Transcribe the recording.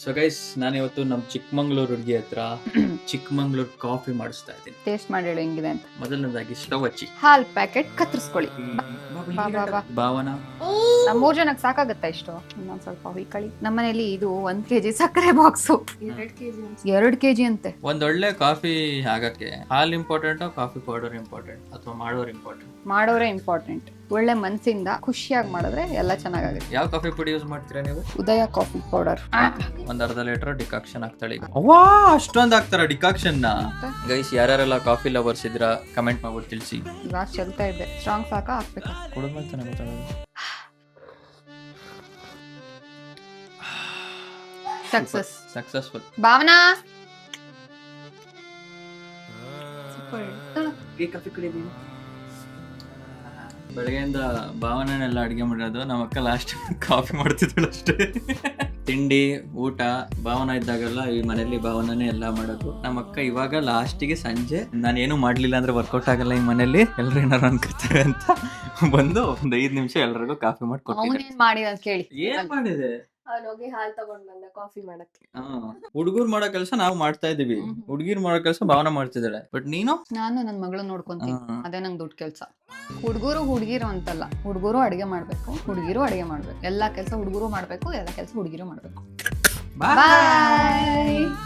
So guys ನಾನಿವತ್ತು ನಮ್ಮ ಚಿಕ್ಕಮಂಗ್ಳೂರು ಹುಡುಗಿ ಹತ್ರ ಚಿಕ್ಕಮಂಗ್ಳೂರು ಕಾಫಿ ಮಾಡಿಸ್ತಾ ಇದ್ದೀನಿ. ಟೇಸ್ಟ್ ಮಾಡಿ ಹೇಳು ಹೆಂಗಿದೆ ಅಂತ. ಮೊದಲನೇದಾಗಿ ಸ್ಟವ್ ಹಚ್ಚಿ ಹಾಲ್ ಪ್ಯಾಕೆಟ್ ಕತ್ತರಿಸ್ಕೊಳ್ಳಿ. ಬಾ. ಭಾವನಾ ನಮ್ಮ 3 ಜನಕ್ಕೆ ಸಾಕಾಗತ್ತಾ ಇಷ್ಟು? ಇನ್ನೊಂದ್ ಸ್ವಲ್ಪ ಹುಯ್ಕಳಿ. ನಮ್ಮನೇಲಿ ಇದು 1 kg ಸಕ್ಕರೆ ಬಾಕ್ಸು 2 kg ಅಂತೆ. ಒಂದೊಳ್ಳೆ ಕಾಫಿ ಆಗಕ್ಕೆ ಹಾಲ್ ಇಂಪಾರ್ಟೆಂಟ್, ಕಾಫಿ ಪೌಡರ್ ಇಂಪಾರ್ಟೆಂಟ್ ಅಥವಾ ಮಾಡೋರು ಇಂಪಾರ್ಟೆಂಟ್? ಮಾಡೋರೇ ಇಂಪಾರ್ಟೆಂಟ್. ಒಳ್ಳೆ ಮನ್ಸಿಂದ ಖುಷಿಯಾಗಿ ಮಾಡಿದ್ರೆ ಎಲ್ಲ ಚೆನ್ನಾಗಾಗುತ್ತೆ. ಯಾವ ಕಾಫಿ ಪುಡಿ ಯೂಸ್ ಮಾಡ್ತೀರಾ ನೀವು? ಉದಯ ಕಾಫಿ ಪೌಡರ್. ಒಂದ್ ಅರ್ಧ ಲೀಟರ್ ಡಿಕಾಕ್ಷನ್ ಹಾಕ್ತಾಳೆ. ಅವ್ವಾ ಅಷ್ಟೊಂದ್ ಹಾಕ್ತಾರ ಡಿಕಾಕ್ಷನ್ ನ? ಗೈಸ್ ಯಾರ್ಯಾರೆಲ್ಲ ಕಾಫಿ ಲವರ್ಸ್ ಇದ್ರ ಕಮೆಂಟ್ ಮಾಡ್ಬಿಟ್ಟು ತಿಳಿಸಿ. ಇವಾಗ ಚೆಲ್ತಾ ಇದ್ದೆ. ಸ್ಟ್ರಾಂಗ್ ಸಾಕಾ ಹಾಕ್ಬೇಕಾ? ಕುಡಿದ್ಮೇಲೆ ತಾನೇ ಗೊತ್ತಾಗೋದು. ಸಕ್ಸಸ್ಫುಲ್. ಭಾವನಾ ಬೆಳಗ್ಗೆಯಿಂದ ಭಾವನೆಲ್ಲ ಅಡಿಗೆ ಮಾಡಿರೋದು. ನಮ್ಮ ಅಕ್ಕ ಲಾಸ್ಟ್ ಕಾಫಿ ಮಾಡ್ತಿದ್ದಳು ಅಷ್ಟೇ. ತಿಂಡಿ ಊಟ ಭಾವನಾ ಇದ್ದಾಗೆಲ್ಲ ಈ ಮನೇಲಿ ಭಾವನಾನೇ ಎಲ್ಲ ಮಾಡೋದು. ನಮ್ಮ ಅಕ್ಕ ಇವಾಗ ಲಾಸ್ಟಿಗೆ ಸಂಜೆ ನಾನೇನು ಮಾಡ್ಲಿಲ್ಲ ಅಂದ್ರೆ ವರ್ಕೌಟ್ ಆಗಲ್ಲ ಈ ಮನೇಲಿ, ಎಲ್ರು ಏನಾರು ಅನ್ಕೋತಾರೆ ಅಂತ ಬಂದು ಒಂದ್ 5 ನಿಮಿಷ ಎಲ್ರಿಗೂ ಕಾಫಿ ಮಾಡ್ಕೊಟ್ಟಿದ್ದಾರೆ. ಮಾಡಿದ ಕೇಳಿ. ಏನ್ ಮಾಡಿದೆ? ಹೋಗಿ ಹಾಲ್ ತಗೊಂಡ್ ಬಂದ ಕಾಫಿ ಮಾಡಕ್ಕೆ. ಹುಡುಗರು ಮಾಡೋ ಕೆಲಸ ನಾವು ಮಾಡ್ತಾ ಇದೀವಿ, ಹುಡುಗಿರ್ ಮಾಡೋ ಕೆಲಸ ಭಾವನಾ ಮಾಡ್ತಿದ್ದಾಳೆ. ಬಟ್ ನೀನು? ನಾನು ನನ್ನ ಮಗಳು ನೋಡ್ಕೊಂತೀನಿ, ಅದೇ ನಂಗೆ ದೊಡ್ಡ ಕೆಲಸ. ಹುಡುಗಿರು ಅಂತಲ್ಲ, ಹುಡುಗರು ಅಡಿಗೆ ಮಾಡ್ಬೇಕು, ಹುಡುಗಿರು ಅಡಿಗೆ ಮಾಡ್ಬೇಕು. ಎಲ್ಲಾ ಕೆಲಸ ಹುಡುಗರು ಮಾಡ್ಬೇಕು, ಎಲ್ಲಾ ಕೆಲಸ ಹುಡುಗಿರು ಮಾಡ್ಬೇಕು. ಬಾಯ್.